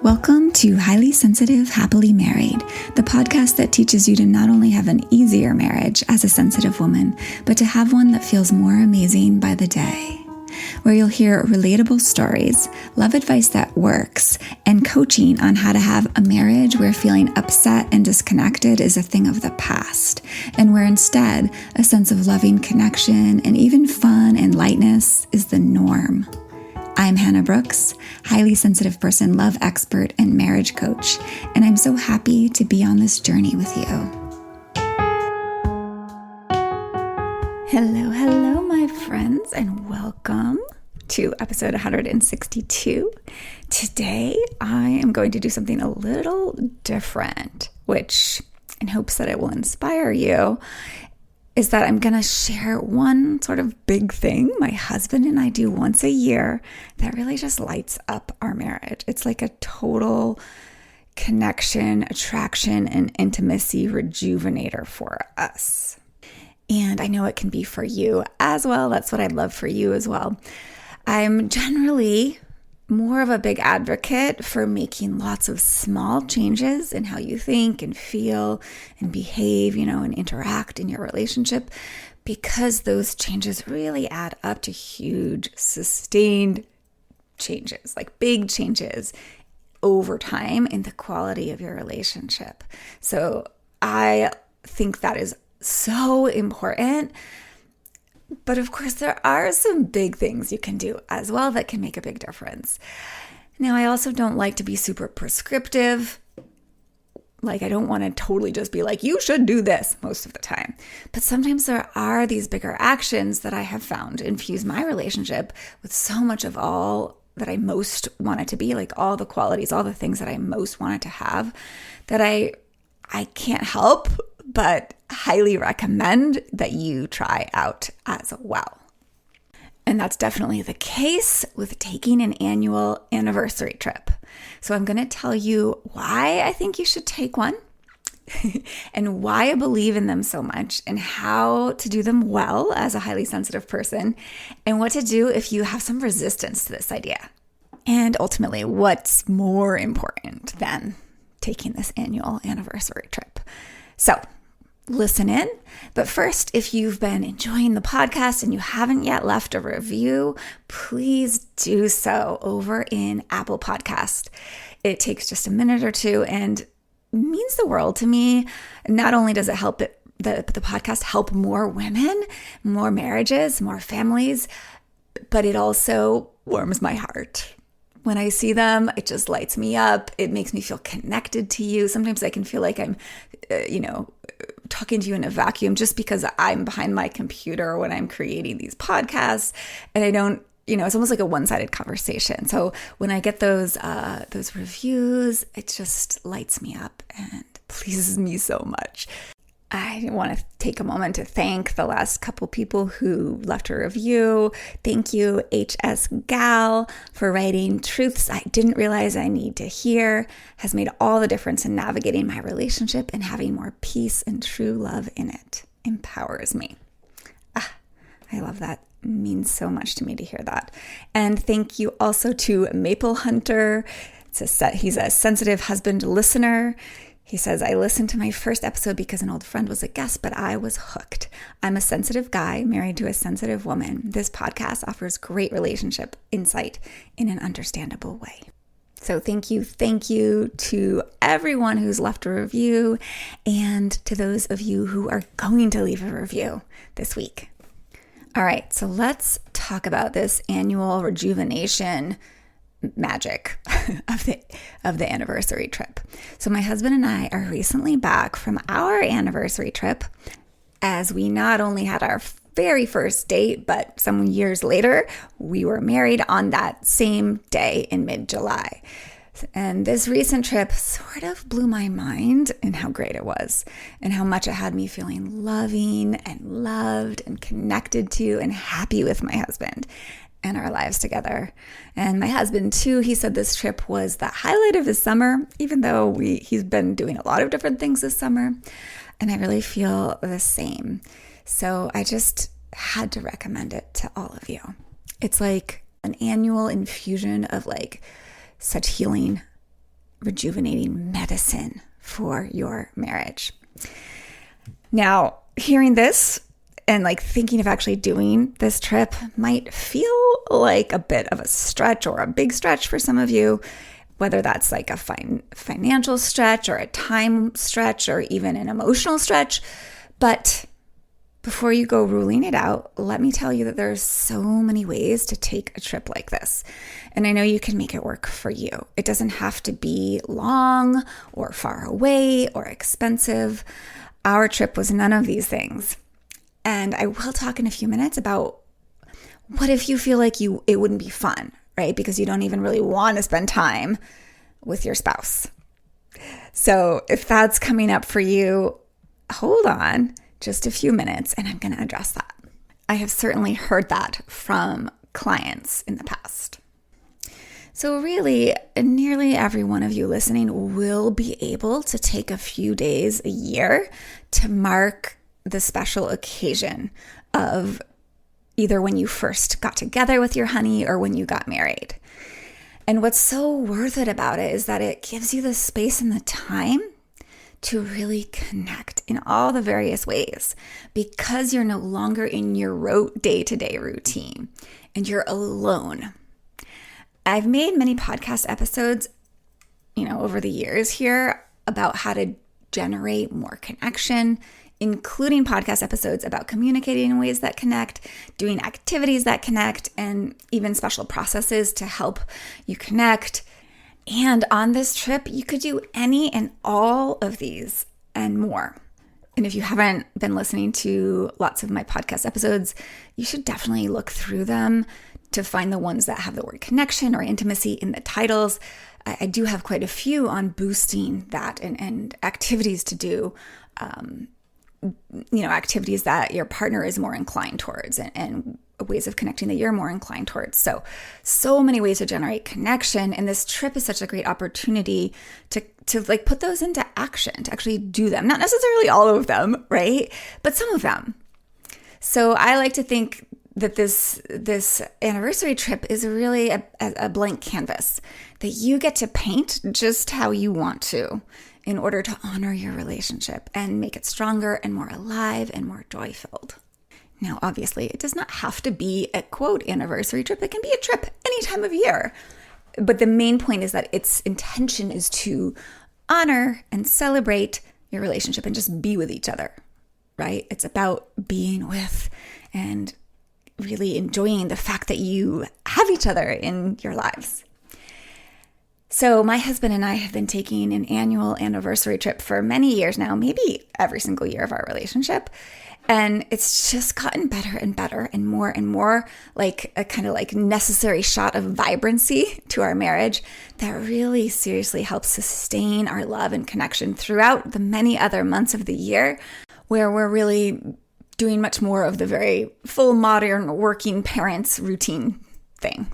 Welcome to Highly Sensitive, Happily Married, the podcast that teaches you to not only have an easier marriage as a sensitive woman, but to have one that feels more amazing by the day. Where you'll hear relatable stories, love advice that works, and coaching on how to have a marriage where feeling upset and disconnected is a thing of the past, and where instead a sense of loving connection and even fun and lightness is the norm. I'm Hannah Brooks, highly sensitive person, love expert, and marriage coach, and I'm so happy to be on this journey with you. Hello, my friends, and welcome to episode 162. Today, I am going to do something a little different, which, in hopes that it will inspire you, is that I'm going to share one sort of big thing my husband and I do once a year that really just lights up our marriage. It's like a total connection, attraction, and intimacy rejuvenator for us. And I know it can be for you as well. That's what I'd love for you as well. I'm generally more of a big advocate for making lots of small changes in how you think and feel and behave, and interact in your relationship, because those changes really add up to huge, sustained changes, like big changes over time in the quality of your relationship. So I think that is so important. But of course, there are some big things you can do as well that can make a big difference. Now, I also don't like to be super prescriptive. Like, I don't want to totally just be like, you should do this most of the time. But sometimes there are these bigger actions that I have found infuse my relationship with so much of all that I most want it to be, like all the qualities, all the things that I most want it to have, that I can't help but highly recommend that you try out as well. And that's definitely the case with taking an annual anniversary trip. So I'm going to tell you why I think you should take one and why I believe in them so much and how to do them well as a highly sensitive person and what to do if you have some resistance to this idea. And ultimately, what's more important than taking this annual anniversary trip. So listen in. But first, if you've been enjoying the podcast and you haven't yet left a review, please do so over in Apple Podcast. It takes just a minute or two and means the world to me. Not only does it help the podcast help more women, more marriages, more families, but it also warms my heart. When I see them, it just lights me up. It makes me feel connected to you. Sometimes I can feel like I'm, talking to you in a vacuum just because I'm behind my computer when I'm creating these podcasts, and I don't, it's almost like a one-sided conversation. So when I get those reviews, it just lights me up and pleases me so much. I want to take a moment to thank the last couple people who left a review. Thank you, HS Gal, for writing "Truths I didn't realize I need to hear has made all the difference in navigating my relationship and having more peace and true love in it. Empowers me." I love that. It means so much to me to hear that. And thank you also to Maple Hunter. He's a sensitive husband listener. He says, "I listened to my first episode because an old friend was a guest, but I was hooked. I'm a sensitive guy married to a sensitive woman. This podcast offers great relationship insight in an understandable way." So thank you to everyone who's left a review and to those of you who are going to leave a review this week. All right, so let's talk about this annual rejuvenation magic of the anniversary trip. So my husband and I are recently back from our anniversary trip, as we not only had our very first date, but some years later, we were married on that same day in mid-July. And this recent trip sort of blew my mind in how great it was and how much it had me feeling loving and loved and connected to and happy with my husband and our lives together. And my husband too, he said this trip was the highlight of his summer, even though he's been doing a lot of different things this summer. And I really feel the same. So I just had to recommend it to all of you. It's like an annual infusion of like such healing rejuvenating medicine for your marriage. Now, hearing this and thinking of actually doing this trip might feel like a bit of a stretch or a big stretch for some of you, whether that's a financial stretch or a time stretch or even an emotional stretch. But before you go ruling it out, let me tell you that there's so many ways to take a trip like this. And I know you can make it work for you. It doesn't have to be long or far away or expensive. Our trip was none of these things. And I will talk in a few minutes about what if you feel like it wouldn't be fun, right? Because you don't even really want to spend time with your spouse. So if that's coming up for you, hold on just a few minutes and I'm going to address that. I have certainly heard that from clients in the past. So really, nearly every one of you listening will be able to take a few days a year to mark the special occasion of either when you first got together with your honey or when you got married. And what's so worth it about it is that it gives you the space and the time to really connect in all the various ways because you're no longer in your day-to-day routine and you're alone. I've made many podcast episodes, over the years here about how to generate more connection, including podcast episodes about communicating in ways that connect, doing activities that connect, and even special processes to help you connect. And on this trip, you could do any and all of these and more. And if you haven't been listening to lots of my podcast episodes, you should definitely look through them to find the ones that have the word connection or intimacy in the titles. I do have quite a few on boosting that and activities to do, activities that your partner is more inclined towards and ways of connecting that you're more inclined towards. So many ways to generate connection. And this trip is such a great opportunity to put those into action, to actually do them. Not necessarily all of them, right? But some of them. So I like to think that this anniversary trip is really a blank canvas that you get to paint just how you want to in order to honor your relationship and make it stronger and more alive and more joy-filled. Now, obviously, it does not have to be a quote anniversary trip. It can be a trip any time of year. But the main point is that its intention is to honor and celebrate your relationship and just be with each other, right? It's about being with and really enjoying the fact that you have each other in your lives. So my husband and I have been taking an annual anniversary trip for many years now, maybe every single year of our relationship. And it's just gotten better and more like a kind of like necessary shot of vibrancy to our marriage that really seriously helps sustain our love and connection throughout the many other months of the year where we're really doing much more of the very full modern working parents routine thing.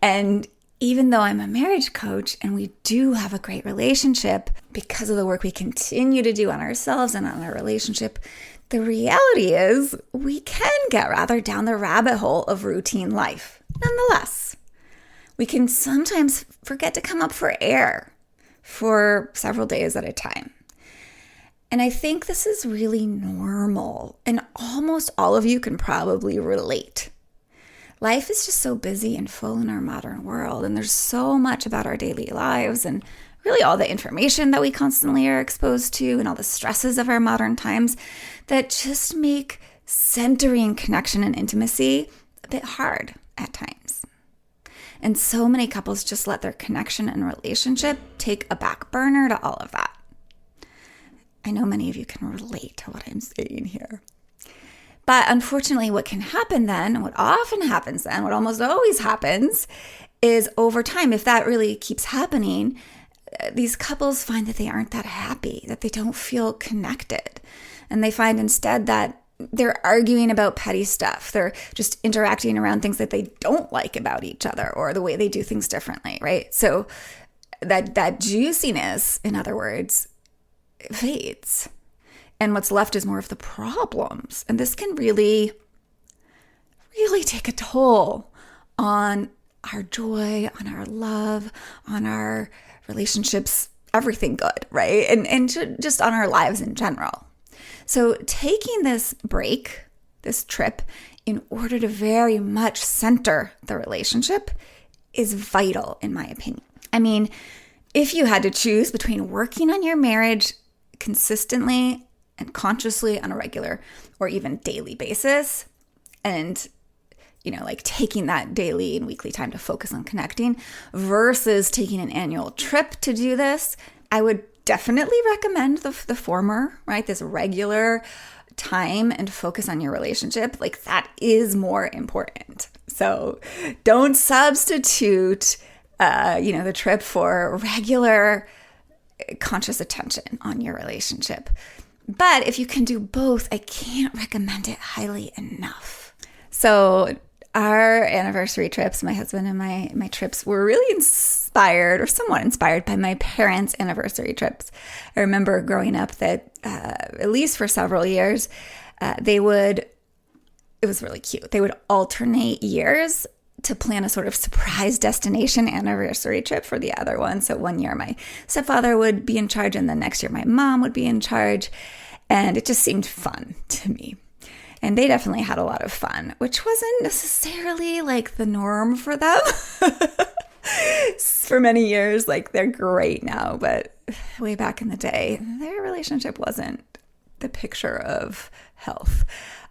And even though I'm a marriage coach and we do have a great relationship because of the work we continue to do on ourselves and on our relationship, the reality is we can get rather down the rabbit hole of routine life. Nonetheless, we can sometimes forget to come up for air for several days at a time. And I think this is really normal, and almost all of you can probably relate. Life is just so busy and full in our modern world, and there's so much about our daily lives and really all the information that we constantly are exposed to and all the stresses of our modern times that just make centering connection and intimacy a bit hard at times. And so many couples just let their connection and relationship take a back burner to all of that. I know many of you can relate to what I'm saying here. But unfortunately, what can happen then, what often happens then, what almost always happens, is over time, if that really keeps happening, these couples find that they aren't that happy, that they don't feel connected. And they find instead that they're arguing about petty stuff. They're just interacting around things that they don't like about each other or the way they do things differently, right? So that juiciness, in other words, fades. And what's left is more of the problems. And this can really, really take a toll on our joy, on our love, on our relationships, everything good, right? And just on our lives in general. So taking this break, this trip, in order to very much center the relationship is vital, in my opinion. I mean, if you had to choose between working on your marriage consistently and consciously on a regular or even daily basis, and like taking that daily and weekly time to focus on connecting versus taking an annual trip to do this, I would definitely recommend the former, right? This regular time and focus on your relationship. Like, that is more important. So don't substitute, the trip for regular conscious attention on your relationship. But if you can do both, I can't recommend it highly enough. So our anniversary trips, my husband and my trips, were really inspired, or somewhat inspired, by my parents' anniversary trips. I remember growing up that at least for several years, it was really cute. They would alternate years to plan a sort of surprise destination anniversary trip for the other one. So one year my stepfather would be in charge, and the next year my mom would be in charge. And it just seemed fun to me. And they definitely had a lot of fun, which wasn't necessarily like the norm for them for many years. Like, they're great now, but way back in the day, their relationship wasn't the picture of health.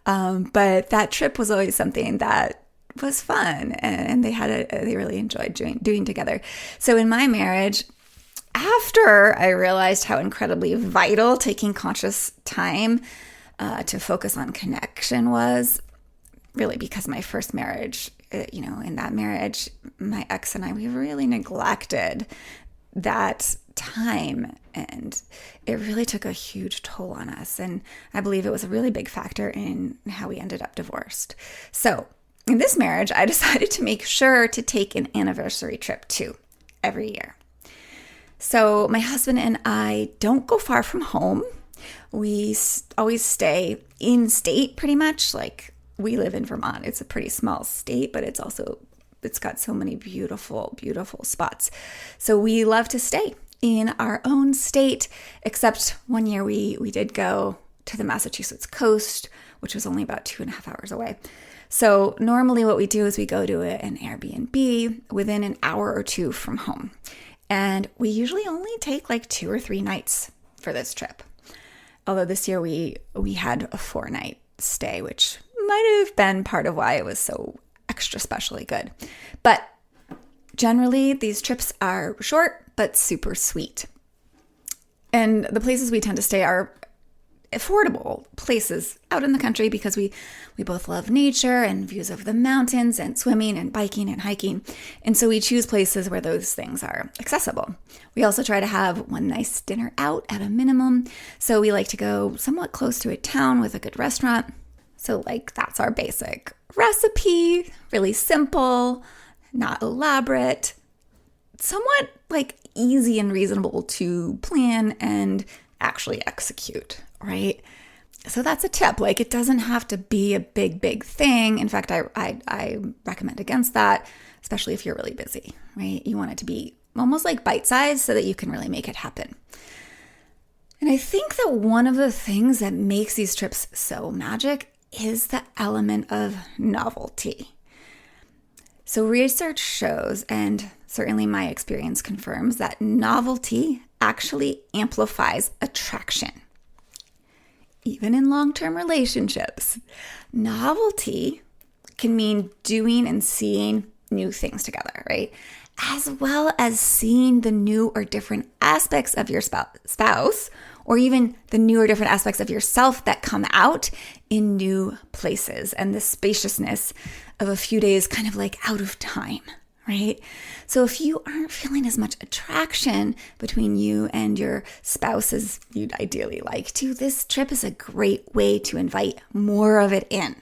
But that trip was always something that was fun, and they really enjoyed doing together. So in my marriage, after I realized how incredibly vital taking conscious time to focus on connection was, really because my first marriage, in that marriage, my ex and I, we really neglected that time, and it really took a huge toll on us. And I believe it was a really big factor in how we ended up divorced. So in this marriage, I decided to make sure to take an anniversary trip too, every year. So my husband and I don't go far from home. We always stay in state pretty much. Like, we live in Vermont. It's a pretty small state, but it's got so many beautiful, beautiful spots. So we love to stay in our own state, except one year we did go to the Massachusetts coast, which was only about 2.5 hours away. So normally what we do is we go to an Airbnb within an hour or two from home. And we usually only take like 2 or 3 nights for this trip. Although this year we had a 4-night stay, which might have been part of why it was so extra specially good. But generally, these trips are short but super sweet. And the places we tend to stay are affordable places out in the country because we both love nature and views of the mountains and swimming and biking and hiking. And so we choose places where those things are accessible. We also try to have one nice dinner out at a minimum. So we like to go somewhat close to a town with a good restaurant. So that's our basic recipe, really simple, not elaborate, somewhat easy and reasonable to plan and actually execute, right? So that's a tip. It doesn't have to be a big thing. In fact, I recommend against that, especially if you're really busy, right? You want it to be almost bite-sized so that you can really make it happen. And I think that one of the things that makes these trips so magic is the element of novelty. So research shows, and certainly my experience confirms, that novelty actually amplifies attraction. Even in long-term relationships, novelty can mean doing and seeing new things together, right? As well as seeing the new or different aspects of your spouse, or even the new or different aspects of yourself that come out in new places, and the spaciousness of a few days kind of out of time, right? So if you aren't feeling as much attraction between you and your spouse as you'd ideally like to, this trip is a great way to invite more of it in.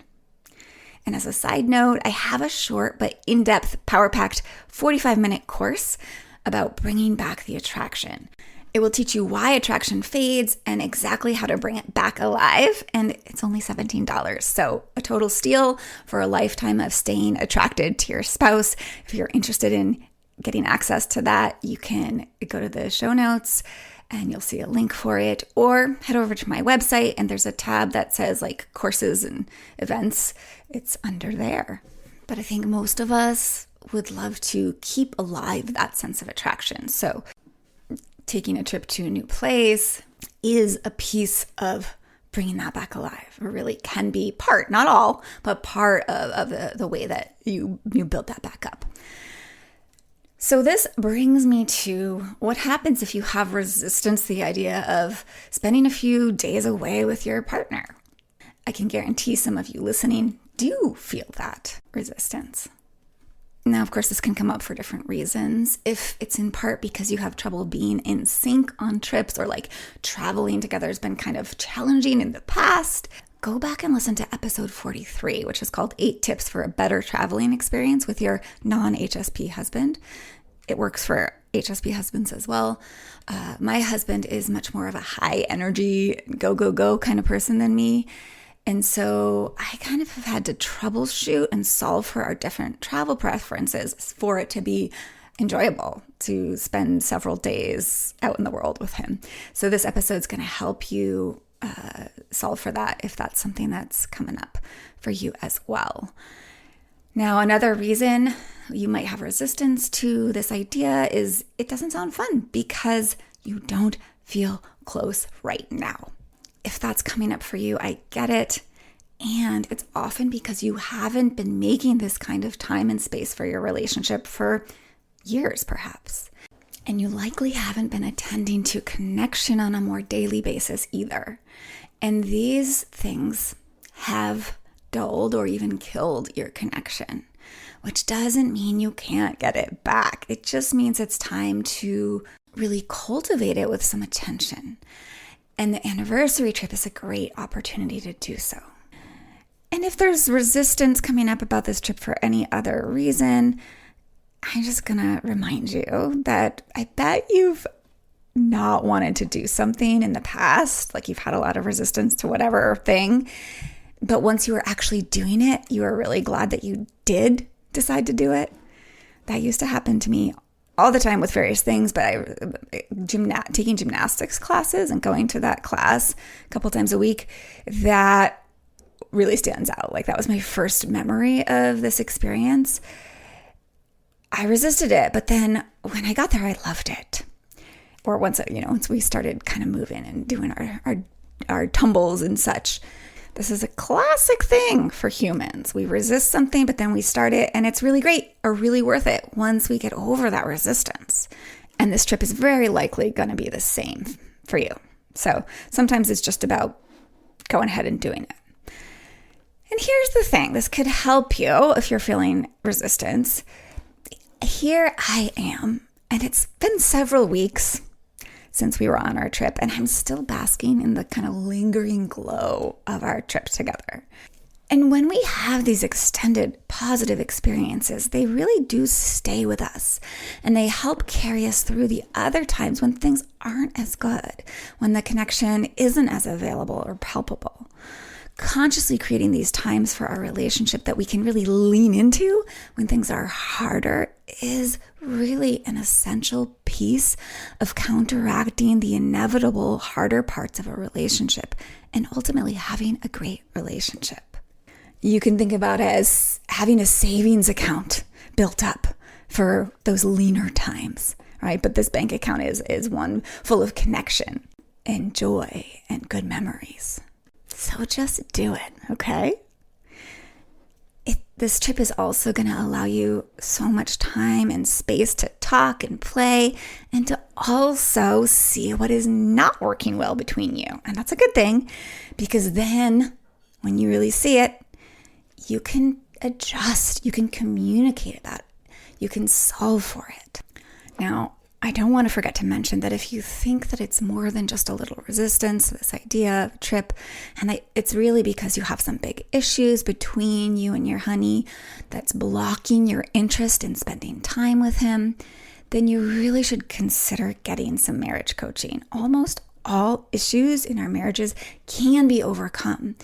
And as a side note, I have a short but in-depth, power-packed 45-minute course about bringing back the attraction. It will teach you why attraction fades and exactly how to bring it back alive. And it's only $17. So a total steal for a lifetime of staying attracted to your spouse. If you're interested in getting access to that, you can go to the show notes and you'll see a link for it, or head over to my website and there's a tab that says like courses and events. It's under there. But I think most of us would love to keep alive that sense of attraction. So taking a trip to a new place is a piece of bringing that back alive. It really can be part, not all, but part of the way that you build that back up. So this brings me to what happens if you have resistance to the idea of spending a few days away with your partner. I can guarantee some of you listening do feel that resistance. Now, of course, this can come up for different reasons. If it's in part because you have trouble being in sync on trips, or like traveling together has been kind of challenging in the past, go back and listen to episode 43, which is called 8 Tips for a Better Traveling Experience with Your Non-HSP Husband. It works for HSP husbands as well. My husband is much more of a high energy, go, go, go kind of person than me. And so I kind of have had to troubleshoot and solve for our different travel preferences for it to be enjoyable to spend several days out in the world with him. So this episode is going to help you solve for that if that's something that's coming up for you as well. Now, another reason you might have resistance to this idea is it doesn't sound fun because you don't feel close right now. If that's coming up for you, I get it. And it's often because you haven't been making this kind of time and space for your relationship for years, perhaps. And you likely haven't been attending to connection on a more daily basis either. And these things have dulled or even killed your connection, which doesn't mean you can't get it back. It just means it's time to really cultivate it with some attention. And the anniversary trip is a great opportunity to do so. And if there's resistance coming up about this trip for any other reason, I'm just going to remind you that I bet you've not wanted to do something in the past, like you've had a lot of resistance to whatever thing. But once you were actually doing it, you were really glad that you did decide to do it. That used to happen to me all the time with various things, but taking gymnastics classes and going to that class a couple times a week, that really stands out. Like that was my first memory of this experience. I resisted it, but then when I got there, I loved it. Or once we started kind of moving and doing our tumbles and such. This is a classic thing for humans. We resist something, but then we start it, and it's really great or really worth it once we get over that resistance. And this trip is very likely going to be the same for you. So sometimes it's just about going ahead and doing it. And here's the thing. This could help you if you're feeling resistance. Here I am, and it's been several weeks since we were on our trip, and I'm still basking in the kind of lingering glow of our trip together. And when we have these extended positive experiences, they really do stay with us, and they help carry us through the other times when things aren't as good, when the connection isn't as available or palpable. Consciously creating these times for our relationship that we can really lean into when things are harder is really an essential piece of counteracting the inevitable harder parts of a relationship and ultimately having a great relationship. You can think about it as having a savings account built up for those leaner times, right? But this bank account is one full of connection and joy and good memories. So just do it, okay? This trip is also going to allow you so much time and space to talk and play and to also see what is not working well between you. And that's a good thing, because then when you really see it, you can adjust, you can communicate about it, you can solve for it. Now, I don't want to forget to mention that if you think that it's more than just a little resistance to this idea of a trip, and that it's really because you have some big issues between you and your honey that's blocking your interest in spending time with him, then you really should consider getting some marriage coaching. Almost all issues in our marriages can be overcome,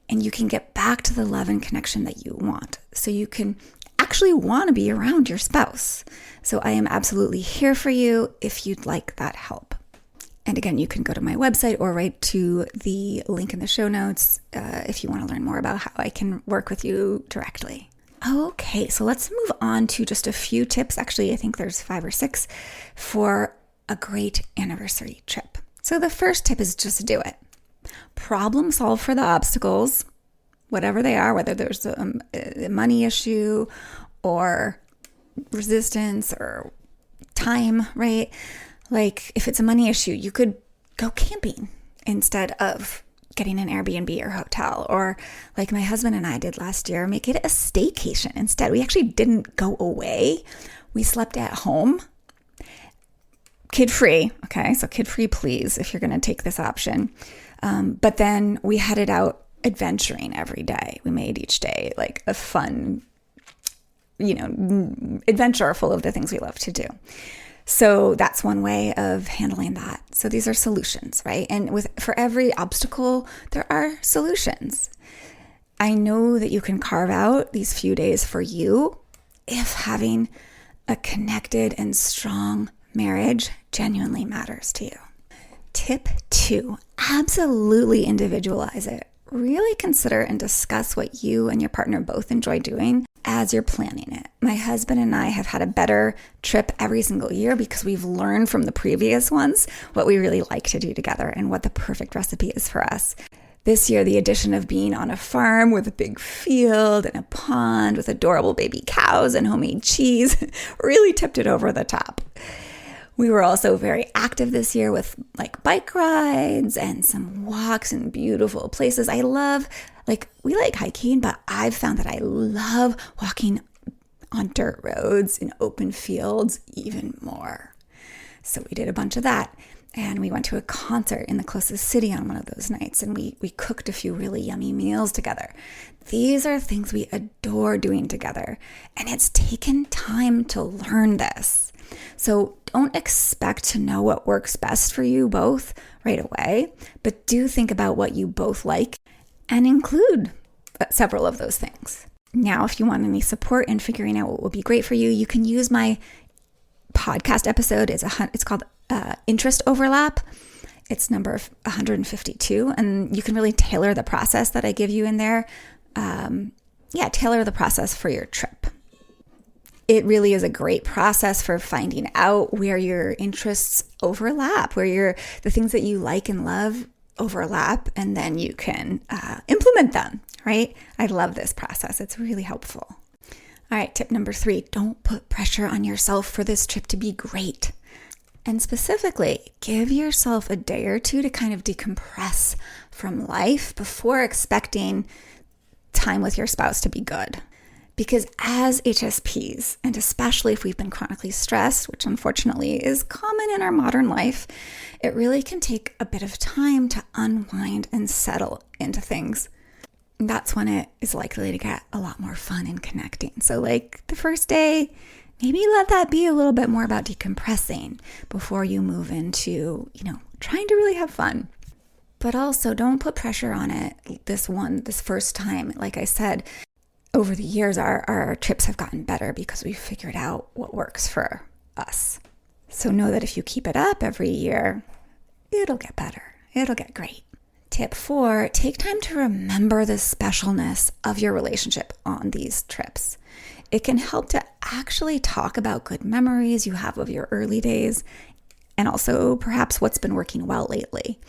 and you can get back to the love and connection that you want. So you can actually want to be around your spouse. So I am absolutely here for you if you'd like that help. And again, you can go to my website or right to the link in the show notes if you want to learn more about how I can work with you directly. Okay, so let's move on to just a few tips. Actually, I think there's 5 or 6 for a great anniversary trip. So the first tip is just do it. Problem solve for the obstacles, whatever they are, whether there's a money issue or resistance or time, right? Like if it's a money issue, you could go camping instead of getting an Airbnb or hotel, or like my husband and I did last year, make it a staycation instead. We actually didn't go away. We slept at home. Kid-free. Okay, so kid-free, please, if you're going to take this option. But then we headed out adventuring every day. We made each day like a fun, adventure full of the things we love to do. So that's one way of handling that. So these are solutions, right? And for every obstacle, there are solutions. I know that you can carve out these few days for you if having a connected and strong marriage genuinely matters to you. Tip 2, absolutely individualize it. Really consider and discuss what you and your partner both enjoy doing as you're planning it. My husband and I have had a better trip every single year because we've learned from the previous ones what we really like to do together and what the perfect recipe is for us. This year, the addition of being on a farm with a big field and a pond with adorable baby cows and homemade cheese really tipped it over the top. We were also very active this year with like bike rides and some walks in beautiful places. We like hiking, but I've found that I love walking on dirt roads in open fields even more. So we did a bunch of that. And we went to a concert in the closest city on one of those nights, and we cooked a few really yummy meals together. These are things we adore doing together, and it's taken time to learn this. So don't expect to know what works best for you both right away, but do think about what you both like and include several of those things. Now, if you want any support in figuring out what would be great for you, you can use my podcast episode. It's called Interest Overlap. It's number 152, and you can really tailor the process that I give you in there. Tailor the process for your trip. It really is a great process for finding out where your interests overlap, where the things that you like and love overlap, and then you can implement them, right? I love this process. It's really helpful. All right, tip number 3, don't put pressure on yourself for this trip to be great. And specifically, give yourself a day or two to kind of decompress from life before expecting time with your spouse to be good. Because as HSPs, and especially if we've been chronically stressed, which unfortunately is common in our modern life, it really can take a bit of time to unwind and settle into things. And that's when it is likely to get a lot more fun and connecting. So like the first day, maybe let that be a little bit more about decompressing before you move into, trying to really have fun. But also don't put pressure on it this first time. Like I said, over the years, our trips have gotten better because we've figured out what works for us. So know that if you keep it up every year, it'll get better. It'll get great. Tip 4, take time to remember the specialness of your relationship on these trips. It can help to actually talk about good memories you have of your early days and also perhaps what's been working well lately.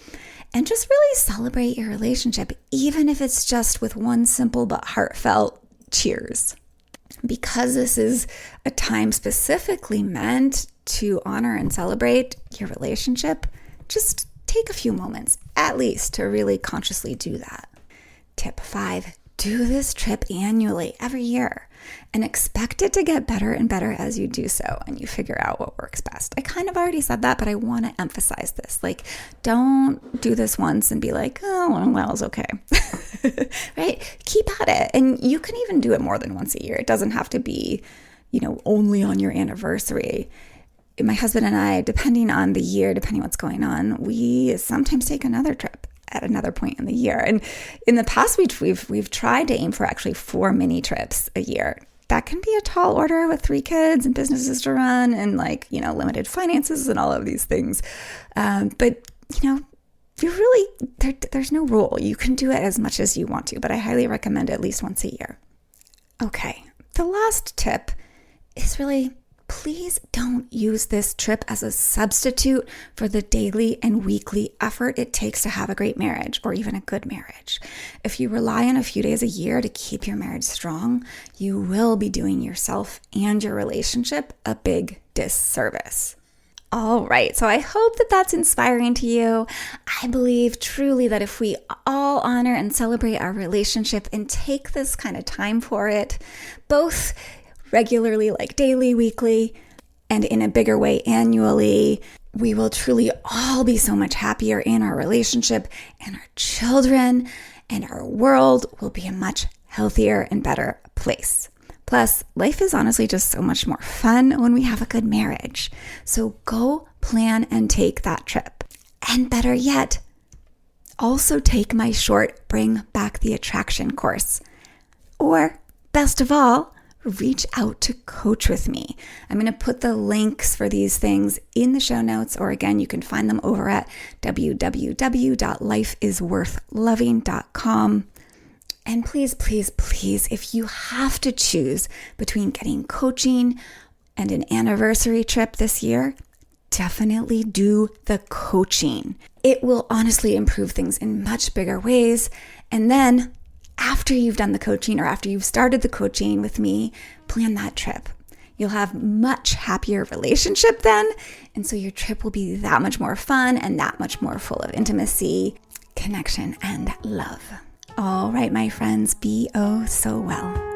And just really celebrate your relationship, even if it's just with one simple but heartfelt cheers. Because this is a time specifically meant to honor and celebrate your relationship, just take a few moments at least to really consciously do that. Tip 5, do this trip annually every year and expect it to get better and better as you do so and you figure out what works best. I kind of already said that, but I want to emphasize this. Like, don't do this once and be like, oh, well, it's okay. Right? Keep at it. And you can even do it more than once a year. It doesn't have to be, only on your anniversary. my husband and I, depending on the year, depending what's going on, we sometimes take another trip at another point in the year. And in the past, we've tried to aim for actually 4 mini trips a year. That can be a tall order with 3 kids and businesses to run and limited finances and all of these things. But you really, there's no rule. You can do it as much as you want to, but I highly recommend at least once a year. Okay, the last tip is really, please don't use this trip as a substitute for the daily and weekly effort it takes to have a great marriage or even a good marriage. If you rely on a few days a year to keep your marriage strong, you will be doing yourself and your relationship a big disservice. All right, so I hope that that's inspiring to you. I believe truly that if we all honor and celebrate our relationship and take this kind of time for it, both regularly, like daily, weekly, and in a bigger way annually, we will truly all be so much happier in our relationship, and our children and our world will be a much healthier and better place. Plus, life is honestly just so much more fun when we have a good marriage. So go plan and take that trip. And better yet, also take my short Bring Back the Attraction course. Or, best of all, reach out to coach with me. I'm going to put the links for these things in the show notes, or again, you can find them over at www.lifeisworthloving.com. And please, please, please, if you have to choose between getting coaching and an anniversary trip this year, definitely do the coaching. It will honestly improve things in much bigger ways. And then after you've done the coaching or after you've started the coaching with me, plan that trip. You'll have much happier relationship then. And so your trip will be that much more fun and that much more full of intimacy, connection, and love. All right, my friends, be oh so well.